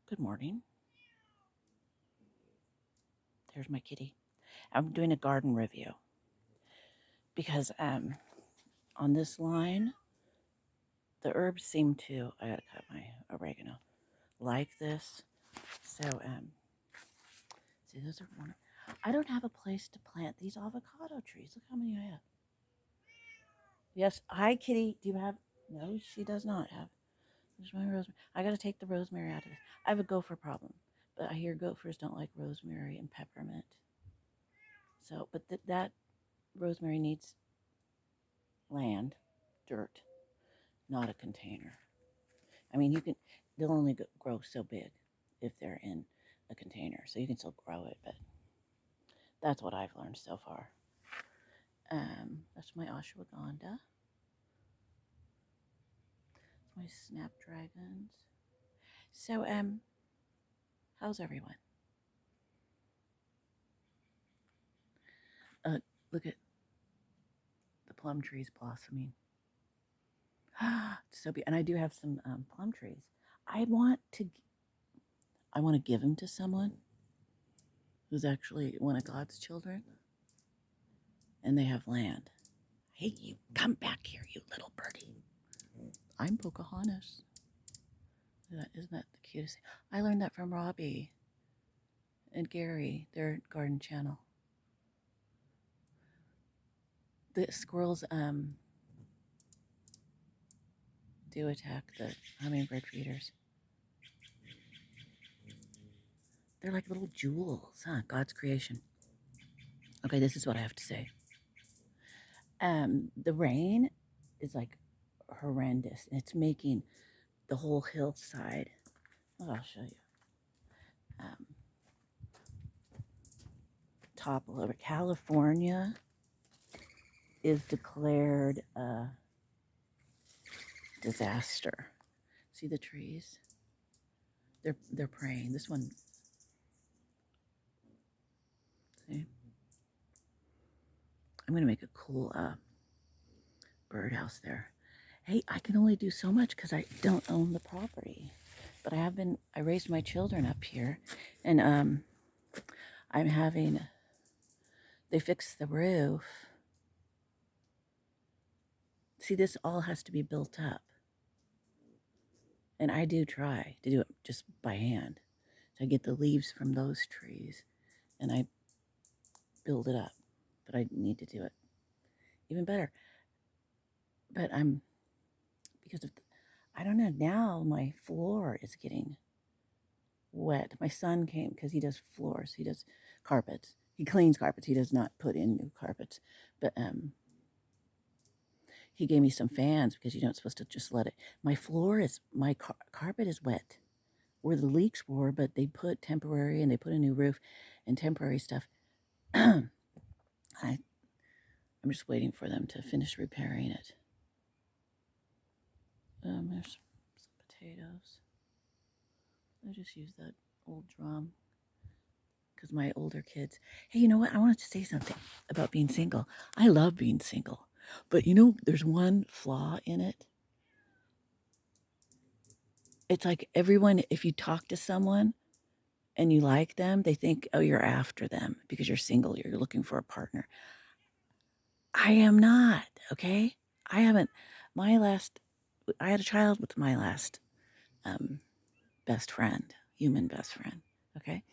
Good morning. There's my kitty. I'm doing a garden review because on this line, the herbs seem to, I gotta cut my oregano, like this. So, see, those are one. I don't have a place to plant these avocado trees. Look how many I have. Yes. Hi, kitty. Do you have? No, she does not have. There's my rosemary. I gotta take the rosemary out of this. I have a gopher problem, but I hear gophers don't like rosemary and peppermint. So, but that rosemary needs land, dirt, not a container. I mean, they'll only grow so big if they're in a container, so you can still grow it, but that's what I've learned so far. That's my ashwagandha. That's my snapdragons. So, how's everyone? Look at the plum trees blossoming. It's so beautiful. And I do have some plum trees. I want to, I want to give them to someone who's actually one of God's children, and they have land. Hey, you come back here, you little birdie. I'm Pocahontas. Isn't that the cutest thing? I learned that from Robbie and Gary, their garden channel. The squirrels do attack the hummingbird feeders. They're like little jewels, huh? God's creation. Okay, this is what I have to say. The rain is like horrendous. It's making the whole hillside. Oh, I'll show you. Um, Topple over. California is declared a disaster. See the trees? They're praying. This one, see? I'm gonna make a cool birdhouse there. Hey, I can only do so much because I don't own the property, but I raised my children up here, and I'm having. They fixed the roof. See, this all has to be built up, and I do try to do it just by hand. So I get the leaves from those trees, and I build it up, but I need to do it even better. But because of, I don't know, now my floor is getting wet. My son came because he does floors, he does carpets. He cleans carpets. He does not put in new carpets. But he gave me some fans because you're not supposed to just let it. My carpet is wet where the leaks were, but they put temporary and they put a new roof and temporary stuff. I'm just waiting for them to finish repairing it. There's some potatoes. I just used that old drum because my older kids. Hey, you know what? I wanted to say something about being single. I love being single, but there's one flaw in it. It's like everyone, if you talk to someone and you like them, they think, oh, you're after them because you're single, you're looking for a partner. I am not, okay? I haven't, my last, I had a child with my last best friend, human best friend, okay?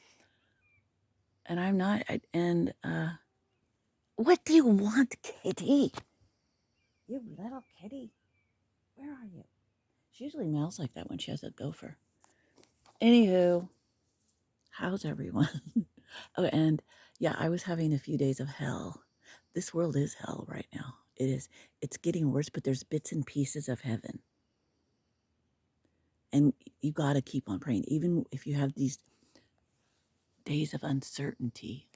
And I'm not, what do you want, kitty? You little kitty. Where are you? She usually meows like that when she has a gopher. Anywho, how's everyone? Oh, and yeah, I was having a few days of hell. This world is hell right now. It is. It's getting worse, but there's bits and pieces of heaven. And you got to keep on praying, even if you have these days of uncertainty.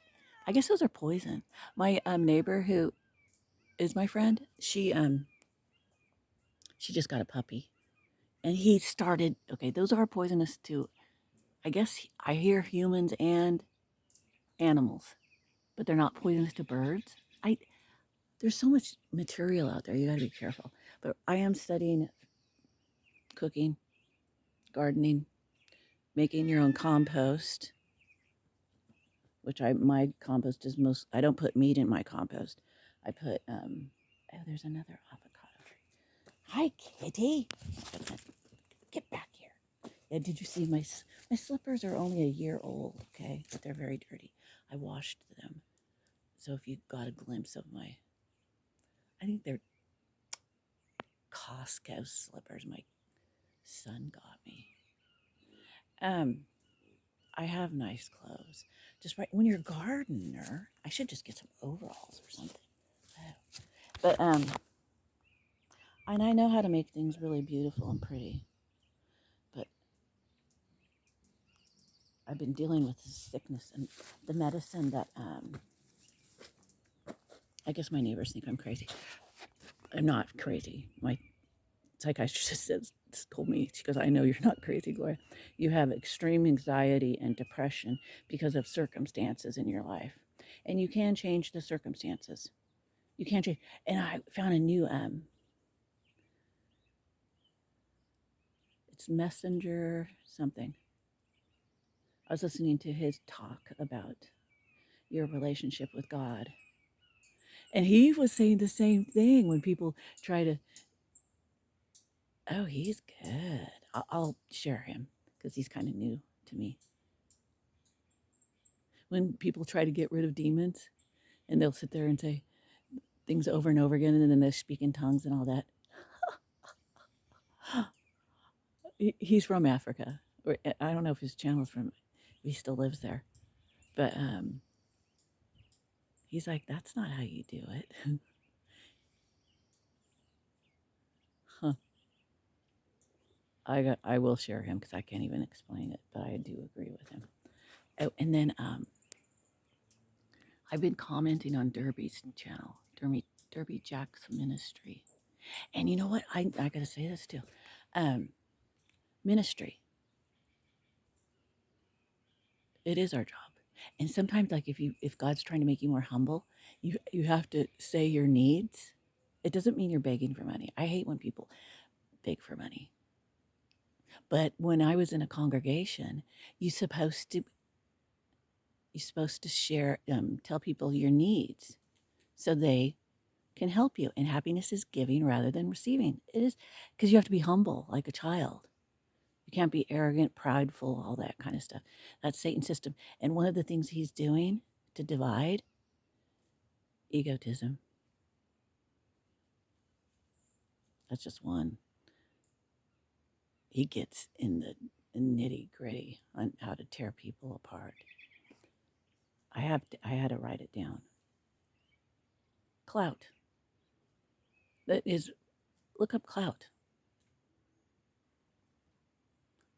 I guess those are poison. My neighbor, who is my friend, she just got a puppy, and he started. Okay, those are poisonous too. I guess I hear humans and animals, but they're not poisonous to birds. There's so much material out there. You got to be careful. But I am studying cooking, gardening, making your own compost, which my compost is I don't put meat in my compost. I put, oh, there's another avocado tree. Hi, kitty. Get back here. Yeah, did you see my slippers are only a year old, okay? But they're very dirty. I washed them. So if you got a glimpse of I think they're Costco slippers my son got me. I have nice clothes. Just right when you're a gardener, I should just get some overalls or something. Oh. But and I know how to make things really beautiful and pretty. But I've been dealing with this sickness and the medicine that I guess my neighbors think I'm crazy. I'm not crazy. My psychiatrist told me, she goes, I know you're not crazy, Gloria. You have extreme anxiety and depression because of circumstances in your life. And you can change the circumstances. You can't change. And I found a new, it's Messenger something. I was listening to his talk about your relationship with God. And he was saying the same thing when people try to, oh, he's good. I'll share him because he's kind of new to me. When people try to get rid of demons and they'll sit there and say things over and over again and then they speak in tongues and all that. He's from Africa. I don't know if his channel's from, he still lives there. But he's like, that's not how you do it. Huh. I will share him because I can't even explain it, but I do agree with him. Oh, and then I've been commenting on Derby's channel, Derby Jack's ministry. And you know what? I got to say this too. Ministry. It is our job. And sometimes, like if God's trying to make you more humble, you have to say your needs. It doesn't mean you're begging for money. I hate when people beg for money. But when I was in a congregation, you're supposed to share, tell people your needs, so they can help you. And happiness is giving rather than receiving. It is because you have to be humble, like a child. You can't be arrogant, prideful, all that kind of stuff. That's Satan's system. And one of the things he's doing to divide, egotism. That's just one. He gets in the nitty gritty on how to tear people apart. I had to write it down. Clout. That is, look up clout.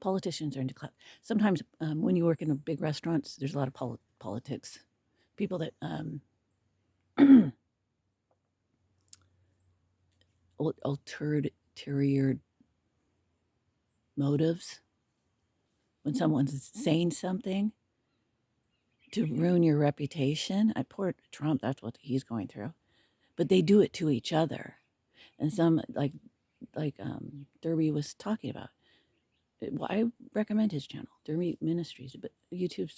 Politicians are into clout. Sometimes when you work in big restaurants, there's a lot of politics. People that ulterior motives. When someone's saying something to ruin your reputation, poor Trump, that's what he's going through. But they do it to each other. And some, like Derby was talking about. Well, I recommend his channel, Derby Ministries, but YouTube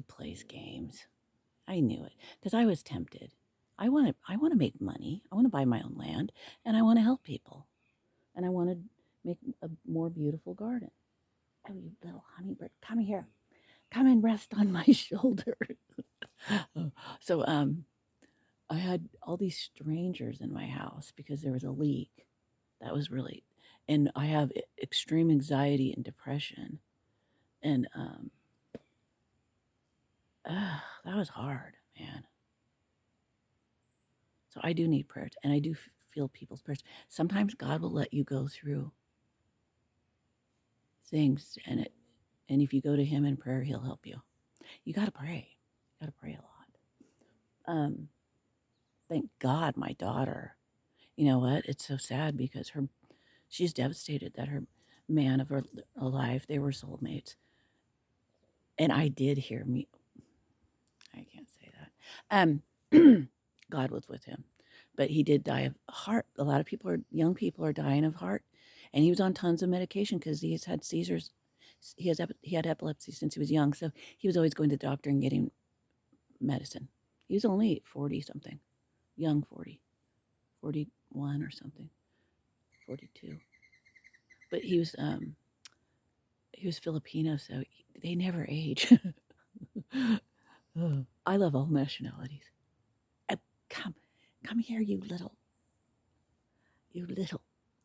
plays games. I knew it because I was tempted. I want to make money. I want to buy my own land, and I want to help people, and I want to make a more beautiful garden. Oh, you little hummingbird, come here, come and rest on my shoulder. So I had all these strangers in my house because there was a leak. That was really, and I have extreme anxiety and depression, and that was hard, man. So I do need prayers, and I do feel people's prayers. Sometimes God will let you go through things, and if you go to Him in prayer, He'll help you. You got to pray. You got to pray a lot. Thank God, my daughter. You know what? It's so sad because she's devastated that her man of her life, they were soulmates, and I did hear me. I can't say that. God was with him, but he did die of heart. A lot of young people are dying of heart, and he was on tons of medication because he's had seizures. He had epilepsy since he was young, so he was always going to the doctor and getting medicine. He was only 40 something, young 40, 41 or something, 42. But he was Filipino, so they never age. Oh, I love all nationalities. Uh, come, come here, you little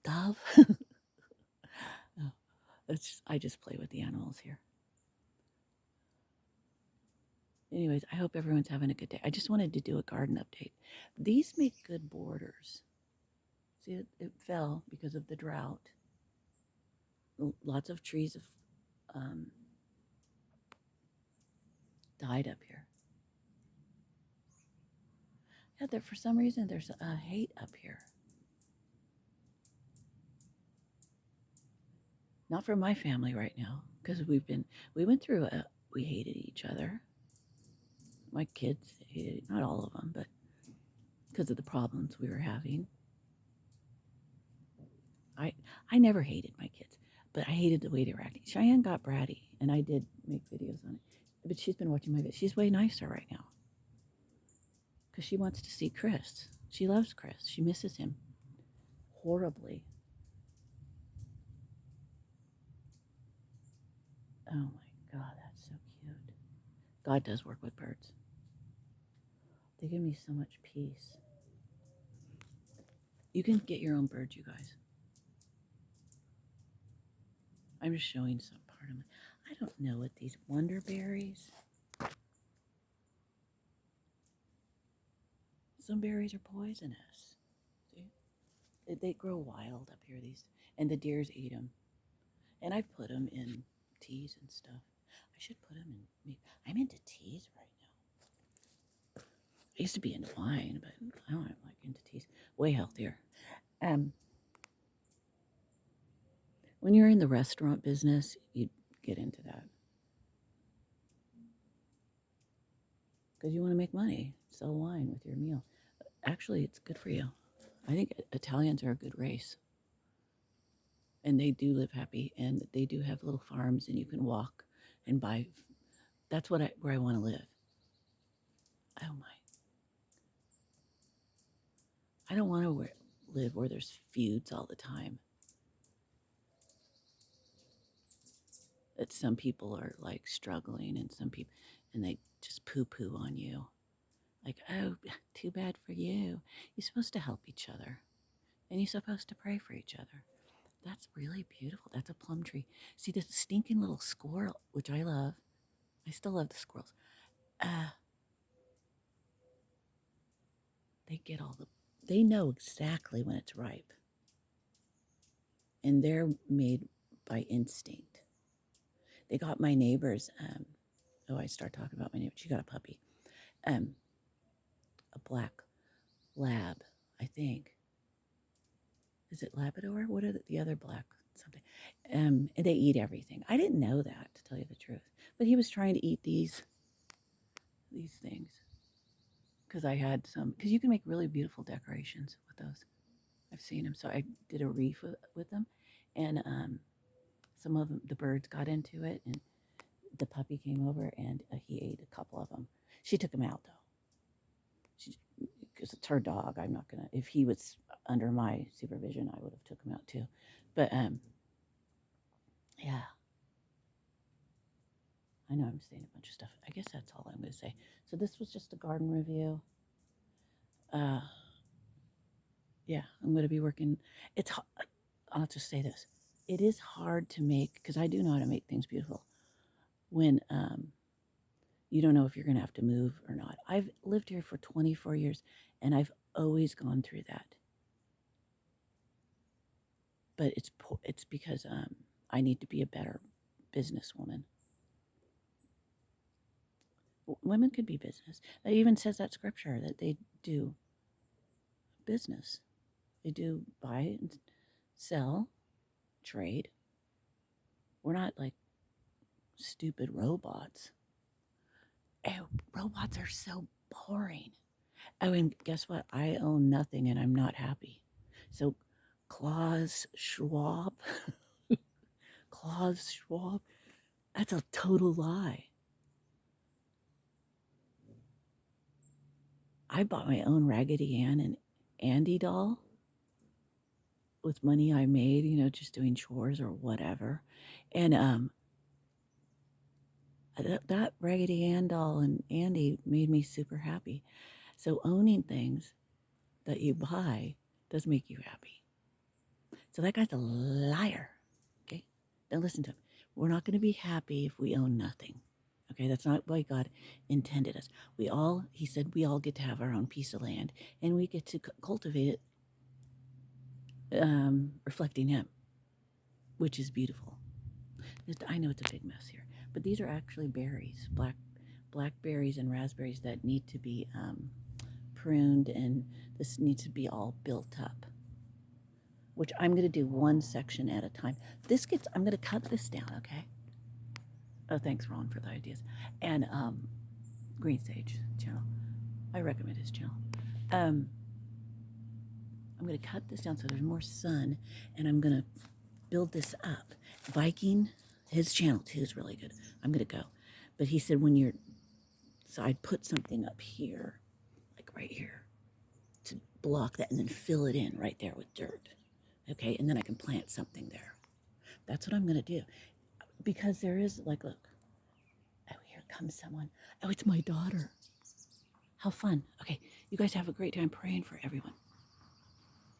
dove. Oh, I just play with the animals here. Anyways, I hope everyone's having a good day. I just wanted to do a garden update. These make good borders. See, it fell because of the drought. Lots of trees have died up here. Yeah, for some reason there's a hate up here. Not for my family right now, because we went through we hated each other. My kids hated, not all of them, but because of the problems we were having. I I never hated my kids, but I hated the way they were acting. Cheyenne got bratty, and I did make videos on it. But she's been watching my videos. She's way nicer right now because she wants to see Chris. She loves Chris. She misses him horribly. Oh my God, that's so cute. God does work with birds. They give me so much peace. You can get your own birds, you guys. I'm just showing some part of it. I don't know what these wonderberries. Some berries are poisonous. See? They grow wild up here. And the deers eat them. And I put them in teas and stuff. I should put them in meat. I'm into teas right now. I used to be into wine, but now I'm like into teas. Way healthier. Um, when you're in the restaurant business, you get into that because you want to make money, sell wine with your meal. Actually, it's good for you. I think Italians are a good race, and they do live happy, and they do have little farms, and you can walk and buy. That's where I want to live. Oh my! I don't want to live where there's feuds all the time. That some people are like struggling, and they just poo poo on you. Like, oh, too bad for you. You're supposed to help each other, and you're supposed to pray for each other. That's really beautiful. That's a plum tree. See, this stinking little squirrel, which I love. I still love the squirrels. Uh, they get all the. They know exactly when it's ripe, and they're made by instinct. They got my neighbor's. I start talking about my neighbor. She got a puppy, um, a black lab, I think. Is it Labrador? What are the other black something? And they eat everything. I didn't know that, to tell you the truth. But he was trying to eat these things because I had some. Because you can make really beautiful decorations with those. I've seen them. So I did a wreath with them, and some of them, the birds got into it, and the puppy came over and he ate a couple of them. She took him out though. Because it's her dog. I'm not gonna. If he was under my supervision, I would have took him out too. But yeah, I know I'm saying a bunch of stuff. I guess that's all I'm gonna say. So this was just a garden review. Uh, yeah, I'm gonna be working. It's. I'll just say this. It is hard to make because I do know how to make things beautiful. When you don't know if you're gonna have to move or not. I've lived here for 24 years, and I've always gone through that. But it's because I need to be a better businesswoman. Women could be business. It even says that scripture that they do business. They do buy and sell, trade. We're not like stupid robots. Oh, robots are so boring. Oh, and guess what? I own nothing and I'm not happy. So, Klaus Schwab, Klaus Schwab, that's a total lie. I bought my own Raggedy Ann and Andy doll with money I made, just doing chores or whatever. And that Raggedy Ann doll and Andy made me super happy. So owning things that you buy does make you happy. So that guy's a liar. Okay? Don't listen to him. We're not going to be happy if we own nothing. Okay, that's not why God intended us. He said, we all get to have our own piece of land and we get to cultivate it, reflecting Him, which is beautiful. I know it's a big mess here, but these are actually berries, blackberries and raspberries that need to be pruned, and this needs to be all built up. Which I'm going to do one section at a time. I'm going to cut this down, okay? Oh, thanks, Ron, for the ideas. And Green Sage channel. I recommend his channel. I'm going to cut this down so there's more sun, and I'm going to build this up. Viking, his channel too is really good. I'm going to go. But he said so I'd put something up here, like right here, to block that and then fill it in right there with dirt. Okay, and then I can plant something there. That's what I'm going to do. Because there is, like, look. Oh, here comes someone. Oh, it's my daughter. How fun. Okay, you guys have a great time praying for everyone.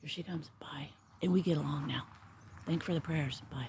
Here she comes. Bye. And we get along now. Thanks for the prayers. Bye.